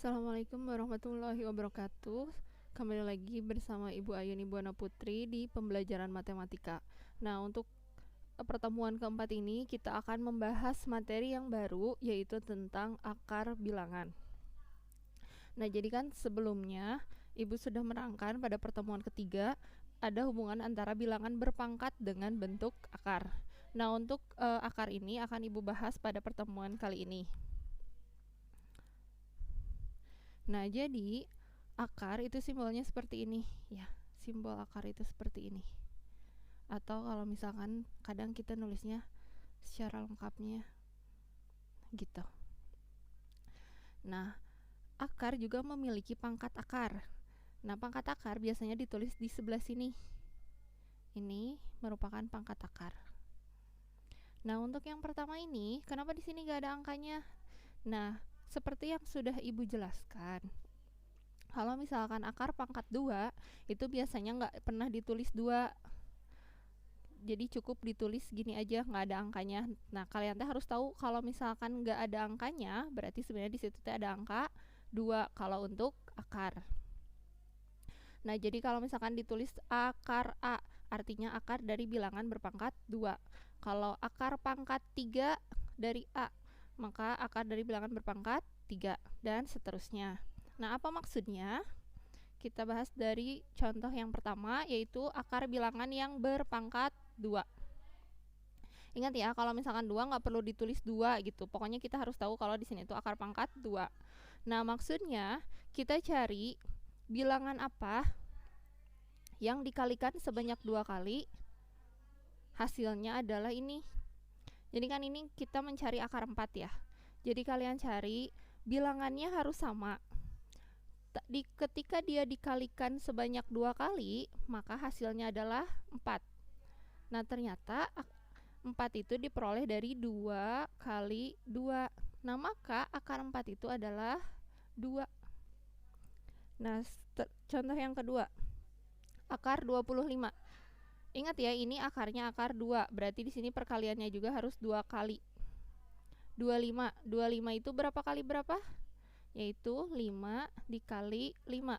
Assalamualaikum warahmatullahi wabarakatuh. Kembali lagi bersama Ibu Ayuni Buana Putri di pembelajaran matematika. Nah, untuk pertemuan keempat ini kita akan membahas materi yang baru, yaitu tentang akar bilangan. Nah, jadi kan sebelumnya Ibu sudah menerangkan pada pertemuan ketiga ada hubungan antara bilangan berpangkat dengan bentuk akar. Nah, untuk akar ini akan Ibu bahas pada pertemuan kali ini. Nah, jadi akar itu simbolnya seperti ini ya. Simbol akar itu seperti ini. Atau kalau misalkan kadang kita nulisnya secara lengkapnya gitu. Nah, akar juga memiliki pangkat akar. Nah, pangkat akar biasanya ditulis di sebelah sini. Ini merupakan pangkat akar. Nah, untuk yang pertama ini, kenapa di sini gak ada angkanya? Nah, seperti yang sudah Ibu jelaskan, kalau misalkan akar pangkat 2, itu biasanya nggak pernah ditulis 2. Jadi cukup ditulis gini aja, nggak ada angkanya. Nah, kalian harus tahu kalau misalkan nggak ada angkanya, berarti sebenarnya di situ ada angka 2 kalau untuk akar. Nah, jadi kalau misalkan ditulis akar A, artinya akar dari bilangan berpangkat 2. Kalau akar pangkat 3 dari A, maka akar dari bilangan berpangkat 3, dan seterusnya. Nah, apa maksudnya? Kita bahas dari contoh yang pertama, yaitu akar bilangan yang berpangkat 2. Ingat ya, kalau misalkan 2 nggak perlu ditulis 2 gitu. Pokoknya kita harus tahu kalau di sini itu akar pangkat 2. Nah, maksudnya kita cari bilangan apa yang dikalikan sebanyak 2 kali, hasilnya adalah ini. Jadi kan ini kita mencari akar 4 ya. Jadi kalian cari bilangannya harus sama. Ketika dia dikalikan sebanyak 2 kali, maka hasilnya adalah 4. Nah, ternyata 4 itu diperoleh dari 2 kali 2. Nah, maka akar 4 itu adalah 2. Nah, contoh yang kedua, akar 25. Ingat ya, ini akarnya akar 2, berarti di sini perkaliannya juga harus 2 kali. 25 itu berapa kali berapa? Yaitu 5 dikali 5.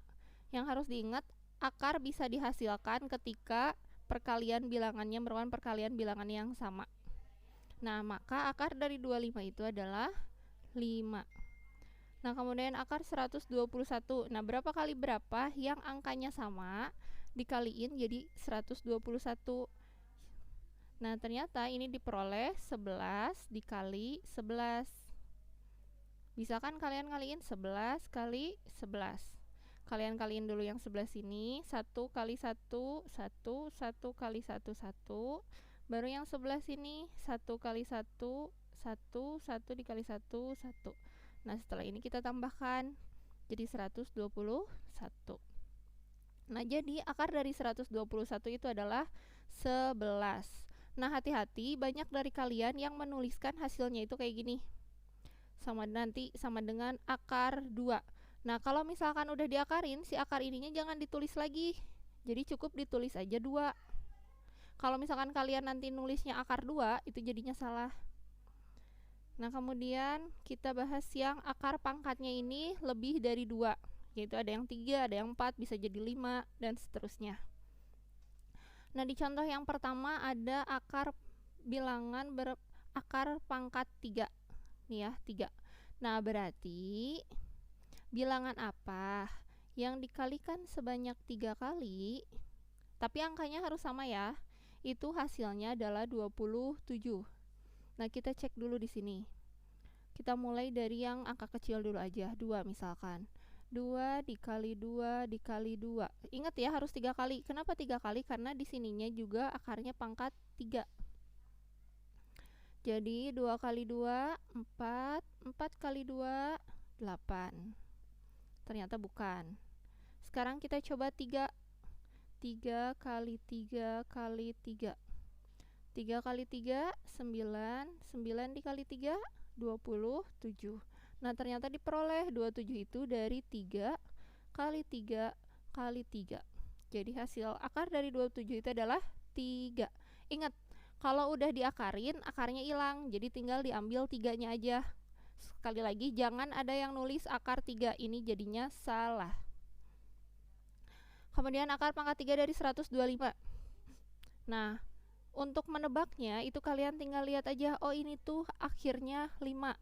Yang harus diingat, akar bisa dihasilkan ketika perkalian bilangannya merupakan perkalian bilangan yang sama. Nah, maka akar dari 25 itu adalah 5. Nah, kemudian akar 121. Nah, berapa kali berapa yang angkanya sama dikaliin jadi 121. Nah, ternyata ini diperoleh 11 dikali 11. Bisa kan kalian kaliin 11 kali 11. Kalian kaliin dulu yang sebelah sini. 1 kali 1, 1, 1 kali 1, 1. Baru yang sebelah sini 1 kali 1, 1, 1 dikali 1, 1. Nah, setelah ini kita tambahkan jadi 121. Nah, jadi akar dari 121 itu adalah 11. Nah, hati-hati, banyak dari kalian yang menuliskan hasilnya itu kayak gini. Sama dengan akar 2. Nah, kalau misalkan udah diakarin, si akar ininya jangan ditulis lagi. Jadi cukup ditulis aja 2. Kalau misalkan kalian nanti nulisnya akar 2, itu jadinya salah. Nah, kemudian kita bahas yang akar pangkatnya ini lebih dari 2. Yaitu ada yang 3, ada yang 4, bisa jadi 5, dan seterusnya. Nah, di contoh yang pertama ada akar bilangan berakar pangkat 3. Nih ya, 3. Nah, berarti bilangan apa yang dikalikan sebanyak 3 kali, tapi angkanya harus sama ya, itu hasilnya adalah 27. Nah, kita cek dulu di sini. Kita mulai dari yang angka kecil dulu aja, 2 misalkan. 2 dikali 2 dikali 2. Ingat ya, harus 3 kali. Kenapa 3 kali? Karena di sininya juga akarnya pangkat 3. Jadi 2 kali 2, 4. 4 kali 2, 8. Ternyata bukan. Sekarang kita coba 3. 3 kali 3 kali 3. 3 kali 3, 9. 9 dikali 3, 27. Nah, ternyata diperoleh 27 itu dari 3 kali 3 kali 3. Jadi hasil akar dari 27 itu adalah 3. Ingat, kalau udah diakarin, akarnya hilang. Jadi tinggal diambil 3-nya aja. sekali lagi jangan ada yang nulis akar 3, ini jadinya salah. Kemudian akar pangkat 3 dari 125. Nah, untuk menebaknya itu kalian tinggal lihat aja, oh ini tuh akhirnya 5.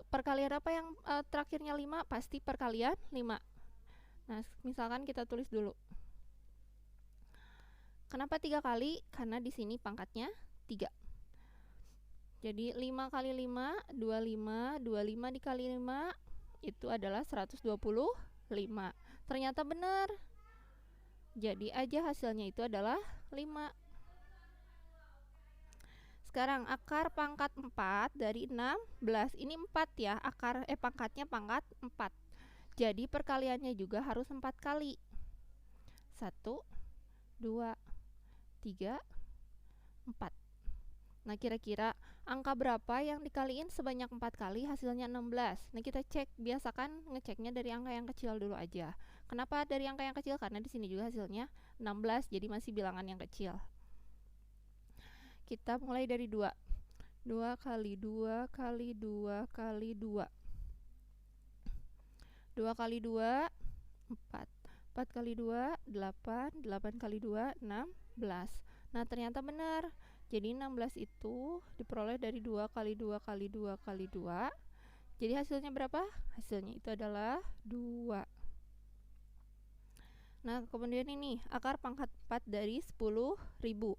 Perkalian apa yang terakhirnya 5? Pasti perkalian 5. Nah, misalkan kita tulis dulu. Kenapa 3 kali? Karena di sini pangkatnya 3. Jadi 5 kali 5, 25, 25 dikali 5 itu adalah 125. Ternyata benar. Jadi aja hasilnya itu adalah 5. Sekarang akar pangkat 4 dari 16. Ini 4 ya, pangkatnya pangkat 4. Jadi perkaliannya juga harus 4 kali. 1, 2, 3, 4. Nah, kira-kira angka berapa yang dikaliin sebanyak 4 kali hasilnya 16? Nah, kita cek, biasakan ngeceknya dari angka yang kecil dulu aja. Kenapa dari angka yang kecil? Karena di sini juga hasilnya 16, jadi masih bilangan yang kecil. Kita mulai dari 2. 2 kali 2 kali 2 kali 2. 2 kali 2, 4. 4 kali 2, 8. 8 kali 2, 16. Nah, ternyata benar. Jadi 16 itu diperoleh dari 2 kali 2 kali 2 kali 2. Jadi hasilnya berapa? Hasilnya itu adalah 2. Nah, kemudian ini akar pangkat 4 dari 10.000.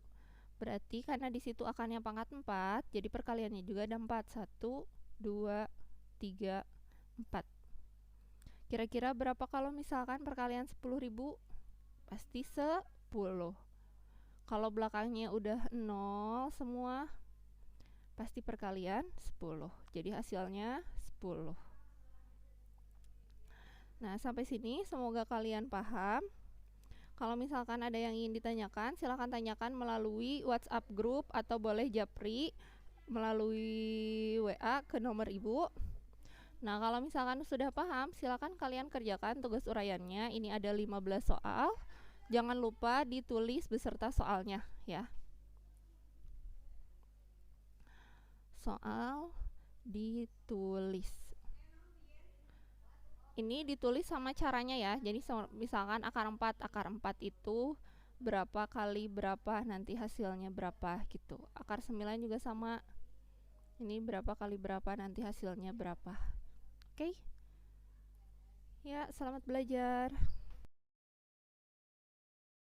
Berarti karena di situ akarnya pangkat 4, jadi perkaliannya juga ada 4. 1, 2, 3, 4. Kira-kira berapa kalau misalkan perkalian 10.000? Pasti 10. Kalau belakangnya udah 0 semua, pasti perkalian 10. Jadi hasilnya 10. Nah, sampai sini semoga kalian paham. Kalau misalkan ada yang ingin ditanyakan, silahkan tanyakan melalui WhatsApp grup atau boleh japri melalui WA ke nomor ibu. Nah, kalau misalkan sudah paham, silahkan kalian kerjakan tugas uraiannya. Ini ada 15 soal. Jangan lupa ditulis beserta soalnya ya. Soal ditulis. Ini ditulis sama caranya ya. Jadi misalkan akar 4 itu berapa kali berapa, nanti hasilnya berapa gitu. Akar 9 juga sama. Ini berapa kali berapa, nanti hasilnya berapa. Oke? Ya, selamat belajar.